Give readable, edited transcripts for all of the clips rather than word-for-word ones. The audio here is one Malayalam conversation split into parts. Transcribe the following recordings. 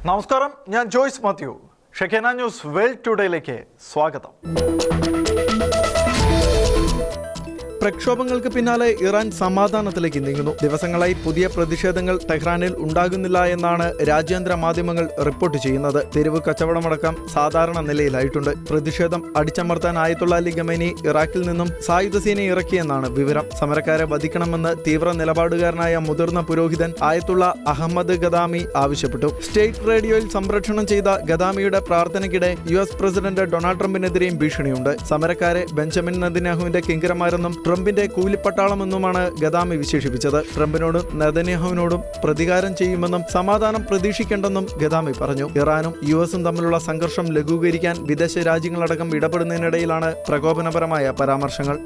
നമസ്കാരം, ഞാൻ ജോയ്സ് മാത്യു. ഷെഖേന ന്യൂസ് വേൾഡ് ടുഡേയിലേക്ക് സ്വാഗതം. പ്രക്ഷോഭങ്ങൾക്ക് പിന്നാലെ ഇറാൻ സമാധാനത്തിലേക്ക് നീങ്ങുന്നു. ദിവസങ്ങളായി പുതിയ പ്രതിഷേധങ്ങൾ ടെഹ്റാനിൽ ഉണ്ടാകുന്നില്ല എന്നാണ് രാജ്യാന്തര മാധ്യമങ്ങൾ റിപ്പോർട്ട് ചെയ്യുന്നത്. തെരുവ് കച്ചവടമടക്കം സാധാരണ നിലയിലായിട്ടുണ്ട്. പ്രതിഷേധം അടിച്ചമർത്താൻ ആയത്തുള്ള അലി ഖമേനി ഇറാഖിൽ നിന്നും സായുധസേനയെ ഇറക്കിയെന്നാണ് വിവരം. സമരക്കാരെ വധിക്കണമെന്ന് തീവ്ര നിലപാടുകാരനായ മുതിർന്ന പുരോഹിതൻ ആയത്തുള്ള അഹമ്മദ് ഗദാമി ആവശ്യപ്പെട്ടു. സ്റ്റേറ്റ് റേഡിയോയിൽ സംപ്രേഷണം ചെയ്ത ഗദാമിയുടെ പ്രാർത്ഥനയ്ക്കിടെ US പ്രസിഡന്റ് ഡൊണാൾഡ് ട്രംപിനെതിരെയും ഭീഷണിയുണ്ട്. സമരക്കാരെ ബെഞ്ചമിൻ നെതന്യാഹുവിന്റെ കിങ്കരന്മാരെന്നും ട്രംപിന്റെ കൂലിപ്പട്ടാളമെന്നുമാണ് ഗദാമി വിശേഷിപ്പിച്ചത്. ട്രംപിനോടും നെതന്യാഹുവിനോടും പ്രതികാരം ചെയ്യുമെന്നും സമാധാനം പ്രതീക്ഷിക്കേണ്ടെന്നും ഗദാമി പറഞ്ഞു. ഇറാനും US തമ്മിലുള്ള സംഘർഷം ലഘൂകരിക്കാൻ വിദേശ രാജ്യങ്ങളടക്കം ഇടപെടുന്നതിനിടയിലാണ് പ്രകോപനപരമായ പരാമർശങ്ങൾ.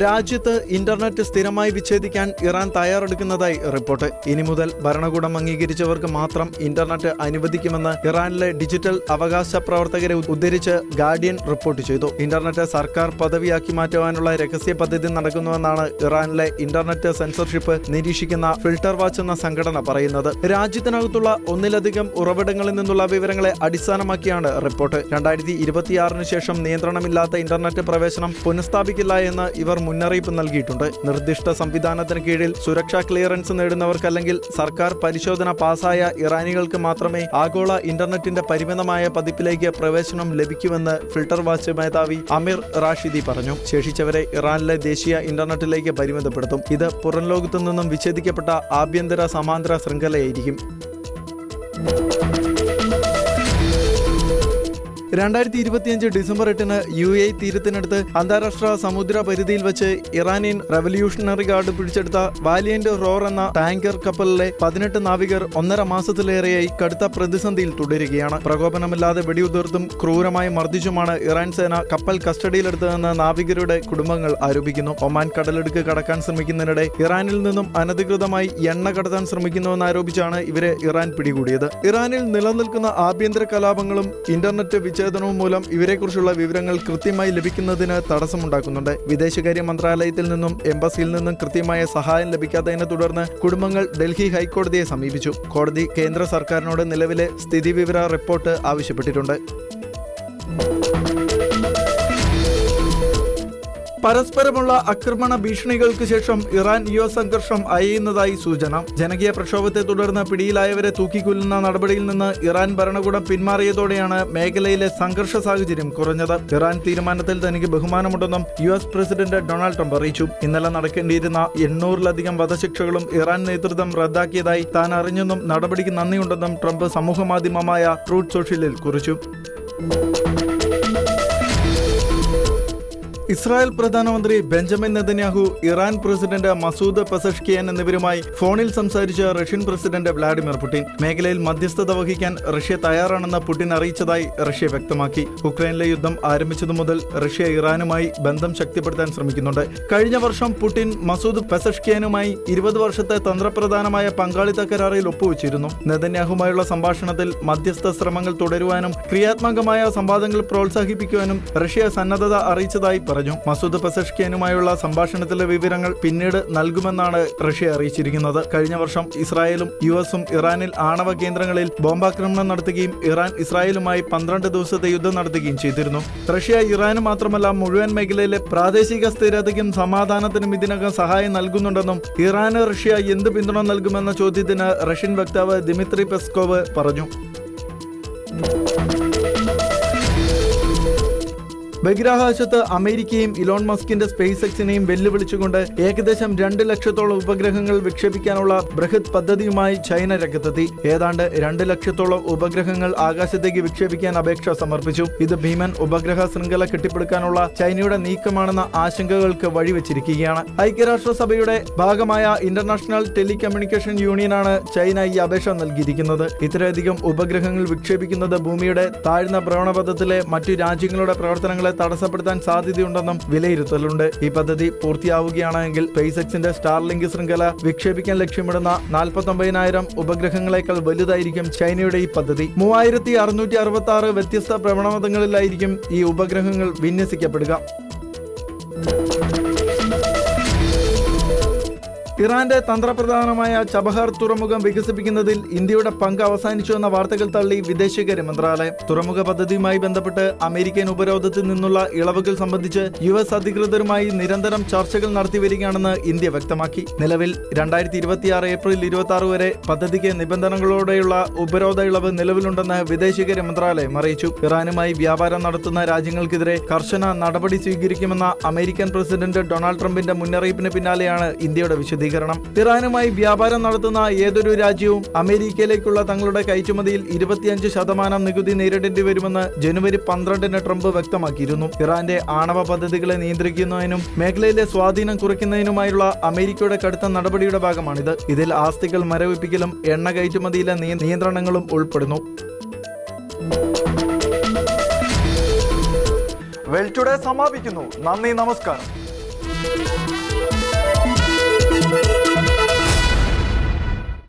രാജ്യത്ത് ഇന്റർനെറ്റ് സ്ഥിരമായി വിച്ഛേദിക്കാൻ ഇറാൻ തയ്യാറെടുക്കുന്നതായി റിപ്പോർട്ട്. ഇനി മുതൽ ഭരണകൂടം അംഗീകരിച്ചവർക്ക് മാത്രം ഇന്റർനെറ്റ് അനുവദിക്കുമെന്ന് ഇറാനിലെ ഡിജിറ്റൽ അവകാശ പ്രവർത്തകരെ ഉദ്ധരിച്ച് ഗാർഡിയൻ റിപ്പോർട്ട് ചെയ്തു. ഇന്റർനെറ്റ് സർക്കാർ പദവിയാക്കി മാറ്റുവാനുള്ള രഹസ്യ പദ്ധതി നടക്കുന്നുവെന്നാണ് ഇറാനിലെ ഇന്റർനെറ്റ് സെൻസർഷിപ്പ് നിരീക്ഷിക്കുന്ന ഫിൽട്ടർ വാച്ച് എന്ന സംഘടന പറയുന്നത്. രാജ്യത്തിനകത്തുള്ള ഒന്നിലധികം ഉറവിടങ്ങളിൽ നിന്നുള്ള വിവരങ്ങളെ അടിസ്ഥാനമാക്കിയാണ് റിപ്പോർട്ട്. 2026 ശേഷം നിയന്ത്രണമില്ലാത്ത ഇന്റർനെറ്റ് പ്രവേശനം പുനഃസ്ഥാപിക്കില്ല എന്ന് ഇവർ മുന്നറിയിപ്പ് നൽകിയിട്ടുണ്ട്. നിർദ്ദിഷ്ട സംവിധാനത്തിന് കീഴിൽ സുരക്ഷാ ക്ലിയറൻസ് നേടുന്നവർക്ക് അല്ലെങ്കിൽ സർക്കാർ പരിശോധന പാസായ ഇറാനികൾക്ക് മാത്രമേ ആഗോള ഇന്റർനെറ്റിന്റെ പരിമിതമായ പതിപ്പിലേക്ക് പ്രവേശനം ലഭിക്കുമെന്ന് ഫിൽട്ടർ വാച്ച് മേധാവി അമീർ റാഷിദി പറഞ്ഞു. ശേഷിച്ചവരെ ഇറാനിലെ ദേശീയ ഇന്റർനെറ്റിലേക്ക് പരിമിതപ്പെടുത്തും. ഇത് പുറം ലോകത്തു നിന്നും വിച്ഛേദിക്കപ്പെട്ട ആഭ്യന്തര സമാന്തര ശൃംഖലയായിരിക്കും. 2025 ഡിസംബർ 8 UAE തീരത്തിനടുത്ത് അന്താരാഷ്ട്ര സമുദ്ര പരിധിയിൽ വെച്ച് ഇറാനിയൻ റവല്യൂഷണറി ഗാർഡ് പിടിച്ചെടുത്ത വാലിയന്റ് റോർ എന്ന ടാങ്കർ കപ്പലിലെ 18 നാവികർ 1.5 മാസത്തിലേറെയായി കടുത്ത പ്രതിസന്ധിയിൽ തുടരുകയാണ്. പ്രകോപനമില്ലാതെ വെടിയുതിർത്തും ക്രൂരമായി മർദ്ദിച്ചുമാണ് ഇറാൻ സേന കപ്പൽ കസ്റ്റഡിയിലെടുത്തതെന്ന് നാവികരുടെ കുടുംബങ്ങൾ ആരോപിക്കുന്നു. ഒമാൻ കടലിടുക്ക് കടക്കാൻ ശ്രമിക്കുന്നതിനിടെ ഇറാനിൽ നിന്നും അനധികൃതമായി എണ്ണ കടത്താൻ ശ്രമിക്കുന്നുവെന്നാരോപിച്ചാണ് ഇവരെ ഇറാൻ പിടികൂടിയത്. ഇറാനിൽ നിലനിൽക്കുന്ന ആഭ്യന്തര കലാപങ്ങളും ഇന്റർനെറ്റ് വിച്ഛേദനവും മൂലം ഇവരെക്കുറിച്ചുള്ള വിവരങ്ങൾ കൃത്യമായി ലഭിക്കുന്നതിന് തടസ്സമുണ്ടാക്കുന്നുണ്ട്. വിദേശകാര്യ മന്ത്രാലയത്തിൽ നിന്നും എംബസിയിൽ നിന്നും കൃത്യമായ സഹായം ലഭിക്കാത്തതിനെ തുടർന്ന് കുടുംബങ്ങൾ ഡൽഹി ഹൈക്കോടതിയെ സമീപിച്ചു. കോടതി കേന്ദ്ര സർക്കാരിനോട് നിലവിലെ സ്ഥിതിവിവര റിപ്പോർട്ട് ആവശ്യപ്പെട്ടിട്ടുണ്ട്. പരസ്പരമുള്ള ആക്രമണ ഭീഷണികൾക്ക് ശേഷം ഇറാൻ US സംഘർഷം അയയുന്നതായി സൂചന. ജനകീയ പ്രക്ഷോഭത്തെ തുടർന്ന് പിടിയിലായവരെ തൂക്കിക്കൊല്ലുന്ന നടപടിയിൽ നിന്ന് ഇറാൻ ഭരണകൂടം പിന്മാറിയതോടെയാണ് മേഖലയിലെ സംഘർഷ സാഹചര്യം കുറഞ്ഞത്. ഇറാൻ തീരുമാനത്തിൽ തനിക്ക് ബഹുമാനമുണ്ടെന്നും US പ്രസിഡന്റ് ഡൊണാൾഡ് ട്രംപ് അറിയിച്ചു. ഇന്നലെ നടക്കേണ്ടിയിരുന്ന 800-ലധികം വധശിക്ഷകളും ഇറാൻ നേതൃത്വം റദ്ദാക്കിയതായി താൻ അറിഞ്ഞെന്നും നടപടിക്ക് നന്ദിയുണ്ടെന്നും ട്രംപ് സമൂഹമാധ്യമമായ ട്രൂത്ത് സോഷ്യലിൽ കുറിച്ചു. ഇസ്രായേൽ പ്രധാനമന്ത്രി Benjamin Netanyahu, Iran president Masoud Pezeshkian എന്നിവരുമായി ഫോണിൽ സംസാരിച്ച റഷ്യൻ പ്രസിഡന്റ് വ്ളാഡിമിർ പുടിൻ. മേഖലയിൽ മധ്യസ്ഥത വഹിക്കാൻ റഷ്യ തയ്യാറാണെന്ന് പുടിൻ അറിയിച്ചതായി റഷ്യ വ്യക്തമാക്കി. ഉക്രൈനിലെ യുദ്ധം ആരംഭിച്ചതു മുതൽ റഷ്യ ഇറാനുമായി ബന്ധം ശക്തിപ്പെടുത്താൻ ശ്രമിക്കുന്നുണ്ട്. കഴിഞ്ഞ വർഷം പുടിൻ മസൂദ് പെസഷ്കിയാനുമായി 20 വർഷത്തെ തന്ത്രപ്രധാനമായ പങ്കാളിത്ത കരാറിൽ ഒപ്പുവെച്ചിരുന്നു. നെതന്യാഹുമായുള്ള സംഭാഷണത്തിൽ മധ്യസ്ഥ ശ്രമങ്ങൾ തുടരുവാനും ക്രിയാത്മകമായ സംവാദങ്ങൾ പ്രോത്സാഹിപ്പിക്കുവാനും റഷ്യ സന്നദ്ധത അറിയിച്ചതായി പറഞ്ഞു. മസൂദ് പെസഷ്കിയാനുമായുള്ള സംഭാഷണത്തിലെ വിവരങ്ങൾ പിന്നീട് നൽകുമെന്നാണ് റഷ്യ അറിയിച്ചിരിക്കുന്നത്. കഴിഞ്ഞ വർഷം ഇസ്രായേലും US ഇറാനിൽ ആണവ കേന്ദ്രങ്ങളിൽ ബോംബാക്രമണം നടത്തുകയും ഇറാൻ ഇസ്രായേലുമായി 12 ദിവസത്തെ യുദ്ധം നടത്തുകയും ചെയ്തിരുന്നു. റഷ്യ ഇറാന് മാത്രമല്ല മുഴുവൻ മേഖലയിലെ പ്രാദേശിക സ്ഥിരതയ്ക്കും സമാധാനത്തിനും ഇതിനകം സഹായം നൽകുന്നുണ്ടെന്നും ഇറാന് റഷ്യ എന്ത് പിന്തുണ നൽകുമെന്ന ചോദ്യത്തിന് റഷ്യൻ വക്താവ് ദിമിത്രി പെസ്കോവ് പറഞ്ഞു. ബഹിരാകാശത്ത് അമേരിക്കയും ഇലോൺ മസ്കിന്റെ സ്പേസ് എക്സിനെയും വെല്ലുവിളിച്ചുകൊണ്ട് ഏകദേശം 2 ലക്ഷത്തോളം ഉപഗ്രഹങ്ങൾ വിക്ഷേപിക്കാനുള്ള ബൃഹത് പദ്ധതിയുമായി ചൈന രംഗത്തെത്തി. ഏതാണ്ട് 2 ലക്ഷത്തോളം ഉപഗ്രഹങ്ങൾ ആകാശത്തേക്ക് വിക്ഷേപിക്കാൻ അപേക്ഷ സമർപ്പിച്ചു. ഇത് ഭീമൻ ഉപഗ്രഹ ശൃംഖല കെട്ടിപ്പടുക്കാനുള്ള ചൈനയുടെ നീക്കമാണെന്ന ആശങ്കകൾക്ക് വഴിവെച്ചിരിക്കുകയാണ്. ഐക്യരാഷ്ട്രസഭയുടെ ഭാഗമായ ഇന്റർനാഷണൽ ടെലികമ്മ്യൂണിക്കേഷൻ യൂണിയനാണ് ചൈന ഈ അപേക്ഷ നൽകിയിരിക്കുന്നത്. ഇത്രയധികം ഉപഗ്രഹങ്ങൾ വിക്ഷേപിക്കുന്നത് ഭൂമിയുടെ താഴ്ന്ന ഭ്രമണപഥത്തിലെ മറ്റു രാജ്യങ്ങളുടെ പ്രവർത്തനങ്ങളെ തടസ്സപ്പെടുത്താൻ സാധ്യതയുണ്ടെന്നും വിലയിരുത്തലുണ്ട്. ഈ പദ്ധതി പൂർത്തിയാവുകയാണെങ്കിൽ സ്പേസ് എക്സിന്റെ സ്റ്റാർലിങ്ക് ശൃംഖല വിക്ഷേപിക്കാൻ ലക്ഷ്യമിടുന്ന 49,000 ഉപഗ്രഹങ്ങളെക്കാൾ വലുതായിരിക്കും ചൈനയുടെ ഈ പദ്ധതി. 3666 വ്യത്യസ്ത ഭ്രമണപഥങ്ങളിലായിരിക്കും ഈ ഉപഗ്രഹങ്ങൾ വിന്യസിക്കപ്പെടുക. ഇറാന്റെ തന്ത്രപ്രധാനമായ ചബഹാർ തുറമുഖം വികസിപ്പിക്കുന്നതിൽ ഇന്ത്യയുടെ പങ്ക് അവസാനിച്ചുവെന്ന വാർത്തകൾ തള്ളി വിദേശകാര്യ മന്ത്രാലയം. തുറമുഖ പദ്ധതിയുമായി ബന്ധപ്പെട്ട് അമേരിക്കൻ ഉപരോധത്തിൽ നിന്നുള്ള ഇളവുകൾ സംബന്ധിച്ച് US അധികൃതരുമായി നിരന്തരം ചർച്ചകൾ നടത്തിവരികയാണെന്ന് ഇന്ത്യ വ്യക്തമാക്കി. നിലവിൽ 2026 ഏപ്രിൽ 26 വരെ പദ്ധതിക്ക് നിബന്ധനകളോടെയുള്ള ഉപരോധ ഇളവ് നിലവിലുണ്ടെന്ന് വിദേശകാര്യ മന്ത്രാലയം അറിയിച്ചു. ഇറാനുമായി വ്യാപാരം നടത്തുന്ന രാജ്യങ്ങൾക്കെതിരെ കർശന നടപടി സ്വീകരിക്കുമെന്ന അമേരിക്കൻ പ്രസിഡന്റ് ഡൊണാൾഡ് ട്രംപിന്റെ മുന്നറിയിപ്പിന് പിന്നാലെയാണ് ഇന്ത്യയുടെ വിശദീകരണം. ഇറാനുമായി വ്യാപാരം നടത്തുന്ന ഏതൊരു രാജ്യവും അമേരിക്കയിലേക്കുള്ള തങ്ങളുടെ കയറ്റുമതിയിൽ 25% നികുതി നേരിടേണ്ടി വരുമെന്ന് ജനുവരി 12-ന് ട്രംപ് വ്യക്തമാക്കിയിരുന്നു. ഇറാന്റെ ആണവ പദ്ധതികളെ നിയന്ത്രിക്കുന്നതിനും മേഖലയിലെ സ്വാധീനം കുറയ്ക്കുന്നതിനുമായുള്ള അമേരിക്കയുടെ കടുത്ത നടപടിയുടെ ഭാഗമാണിത്. ഇതിൽ ആസ്തികൾ മരവിപ്പിക്കലും എണ്ണ കയറ്റുമതിയിലെ നിയന്ത്രണങ്ങളും ഉൾപ്പെടുന്നു. വെൽ ടുഡേ സമാപിക്കുന്നു. നന്ദി, നമസ്കാരം.